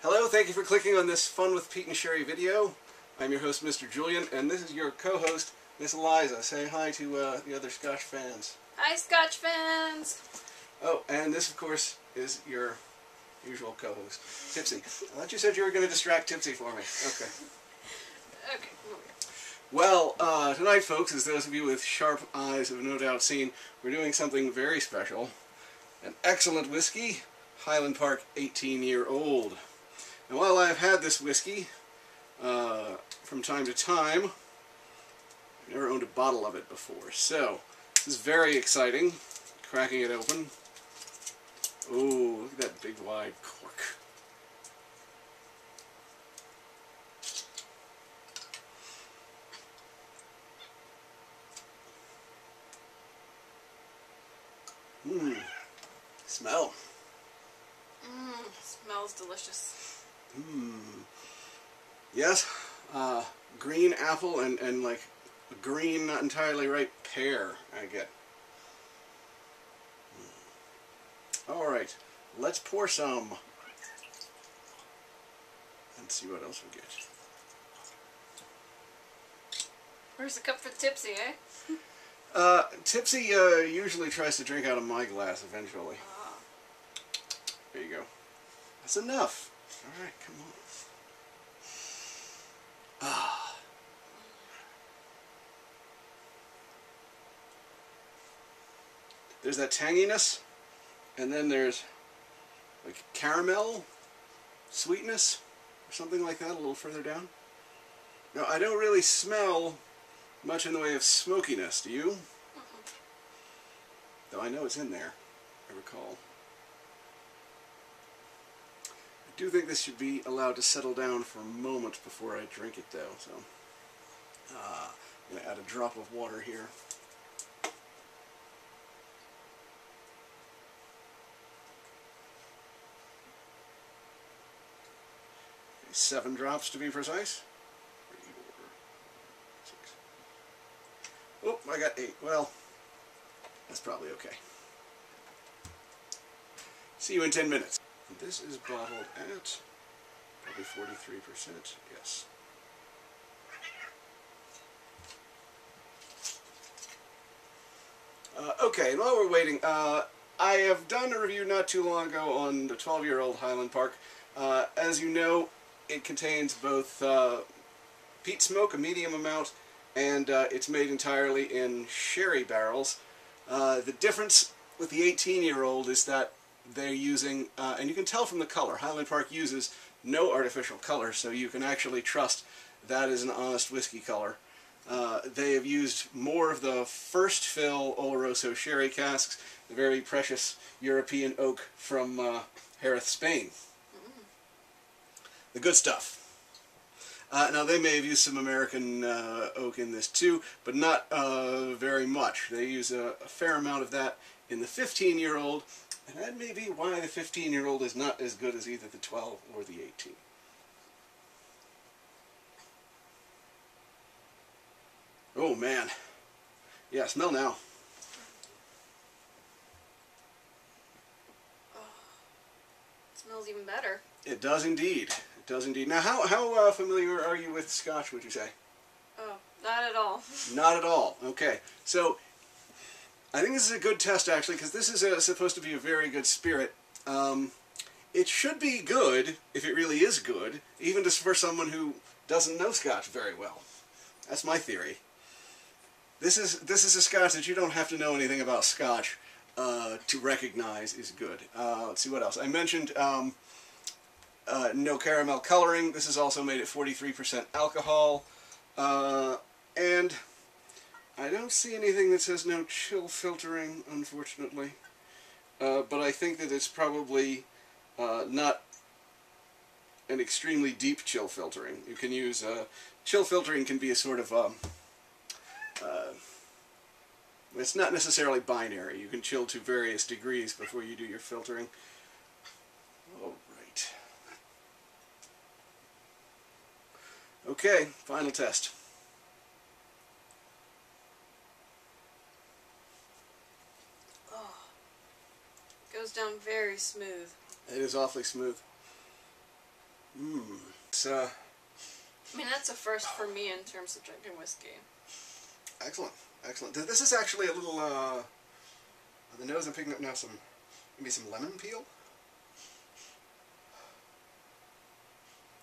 Hello, thank you for clicking on this Fun with Pete and Sherry video. I'm your host, Mr. Julian, and this is your co-host, Miss Eliza. Say hi to the other Scotch fans. Hi, Scotch fans! Oh, and this, of course, is your usual co-host, Tipsy. I thought you said you were going to distract Tipsy for me. Okay. Okay, Well, tonight, folks, as those of you with sharp eyes have no doubt seen, we're doing something very special. An excellent whiskey, Highland Park 18-year-old. And while I've had this whiskey from time to time, I've never owned a bottle of it before. So, this is very exciting. Cracking it open. Oh, look at that big wide cork. Mmm. Smell. smells delicious. Mmm. Yes, green apple and like a green, not entirely ripe pear I get. Alright, let's pour some and see what else we get. Where's the cup for Tipsy, eh? Tipsy usually tries to drink out of my glass eventually. There you go. That's enough. Alright, come on. Ah. There's that tanginess, and then there's like caramel sweetness or something like that a little further down. Now, I don't really smell much in the way of smokiness, do you? Though I know it's in there, I recall. I do think this should be allowed to settle down for a moment before I drink it, though. So, I'm going to add a drop of water here. 7 drops to be precise. 3, 4, 6. Oh, I got 8. Well, that's probably okay. See you in 10 minutes. This is bottled at probably 43%. Yes. Okay, and while we're waiting, I have done a review not too long ago on the 12-year-old Highland Park. As you know, it contains both peat smoke, a medium amount, and it's made entirely in sherry barrels. The difference with the 18-year-old is that they're using, and you can tell from the color, Highland Park uses no artificial color, so you can actually trust that is an honest whiskey color. They have used more of the first fill Oloroso sherry casks, the very precious European oak from Jerez, Spain. The good stuff. Now, they may have used some American oak in this too, but not very much. They use a fair amount of that in the 15-year-old, and that may be why the 15-year-old is not as good as either the 12 or the 18. Oh, man. Yeah, smell now. Oh, it smells even better. It does indeed. It does indeed. Now, how familiar are you with Scotch, would you say? Oh, not at all. Not at all. Okay. So, I think this is a good test, actually, because this is supposed to be a very good spirit. It should be good, if it really is good, even just for someone who doesn't know Scotch very well. That's my theory. This is a Scotch that you don't have to know anything about Scotch to recognize is good. Let's see what else. I mentioned no caramel coloring. This is also made at 43% alcohol. And I don't see anything that says no chill filtering, unfortunately. But I think that it's probably not an extremely deep chill filtering. You can use chill filtering can be a sort of it's not necessarily binary. You can chill to various degrees before you do your filtering. All right. Okay, final test. Goes down very smooth. It is awfully smooth. It's I mean, that's a first for me in terms of drinking whiskey. excellent, excellent. This is actually a little, on the nose I'm picking up now maybe some lemon peel.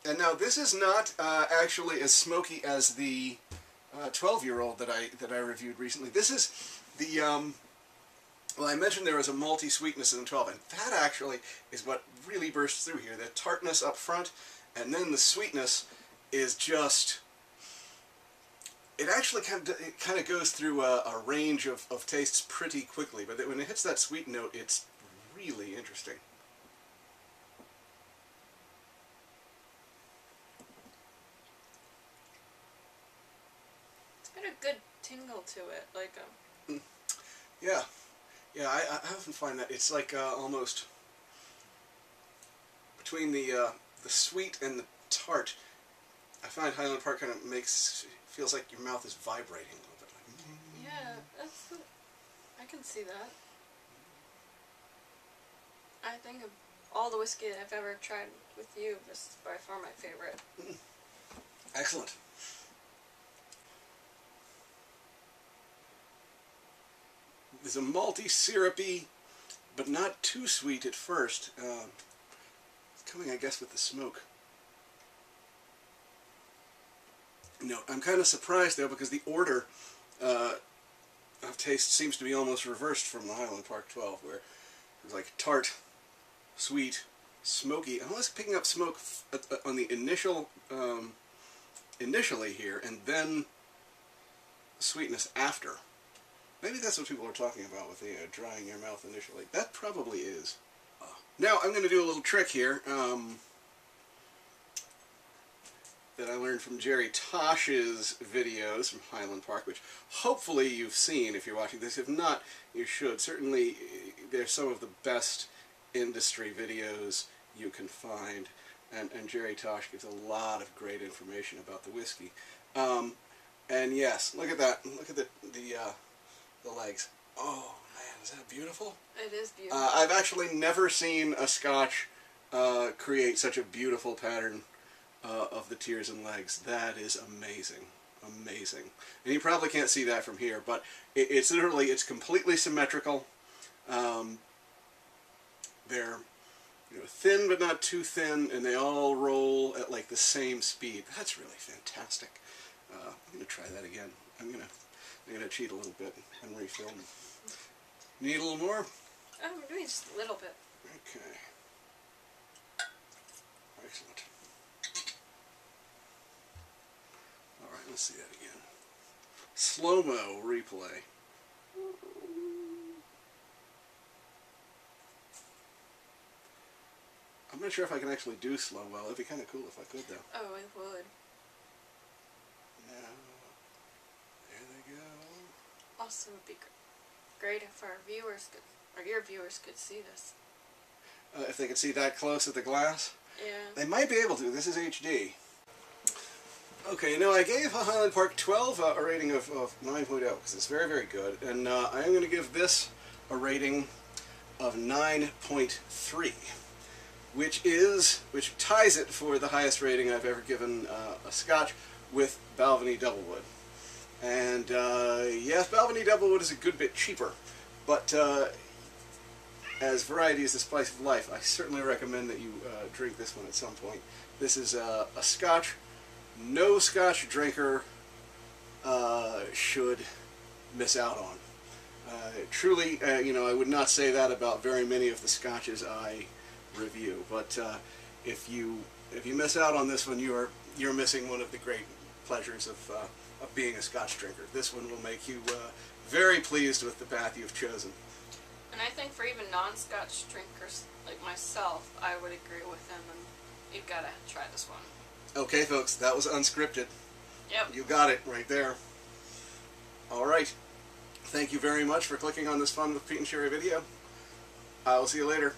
And now this is not actually as smoky as the 12-year-old that I reviewed recently. This is the, well, I mentioned there was a malty sweetness in the 12, and that actually is what really bursts through here. The tartness up front, and then the sweetness is just, it actually kind of goes through a range of tastes pretty quickly, but when it hits that sweet note, it's really interesting. It's got a good tingle to it, like a... Yeah, yeah, I often find that it's like almost between the sweet and the tart. I find Highland Park kind of feels like your mouth is vibrating a little bit. Like, Yeah, I can see that. I think of all the whiskey that I've ever tried with you, this is by far my favorite. Excellent. There's a malty, syrupy, but not too sweet at first. It's coming, I guess, with the smoke. No, I'm kind of surprised though, because the order of taste seems to be almost reversed from the Highland Park 12, where it was like tart, sweet, smoky. I'm almost picking up smoke on the initially here, and then sweetness after. Maybe that's what people are talking about with the drying your mouth initially. That probably is. Now I'm going to do a little trick here. That I learned from Jerry Tosh's videos from Highland Park, which hopefully you've seen if you're watching this. If not, you should. Certainly, they're some of the best industry videos you can find, and Jerry Tosh gives a lot of great information about the whiskey. And yes, look at that. Look at the legs. Oh man, is that beautiful? It is beautiful. I've actually never seen a Scotch create such a beautiful pattern of the tears and legs. That is amazing, amazing. And you probably can't see that from here, but it's literally, it's completely symmetrical. They're thin but not too thin, and they all roll at like the same speed. That's really fantastic. I'm going to try that again. I'm gonna cheat a little bit and refill. Need a little more? Maybe just a little bit. Okay. Excellent. Alright, let's see that again. Slow-mo replay. I'm not sure if I can actually do slow-mo. It'd be kind of cool if I could, though. Oh, it would. Now, there they go. Also, it would be great if our viewers could, or your viewers could see this. If they could see that close at the glass? Yeah. They might be able to. This is HD. Okay, now I gave a Highland Park 12 a rating of 9.0 because it's very, very good. And I am going to give this a rating of 9.3, which ties it for the highest rating I've ever given a Scotch with Balvenie Doublewood. And yes, Balvenie Doublewood is a good bit cheaper, but as variety is the spice of life, I certainly recommend that you drink this one at some point. This is a Scotch no Scotch drinker should miss out on. Truly, I would not say that about very many of the Scotches I review, but if you miss out on this one, you're missing one of the great pleasures of being a Scotch drinker. This one will make you very pleased with the path you've chosen. And I think for even non-Scotch drinkers like myself, I would agree with them, and you've got to try this one. Okay, folks, that was unscripted. Yep. You got it right there. All right. Thank you very much for clicking on this Fun with Pete and Sherry video. I will see you later.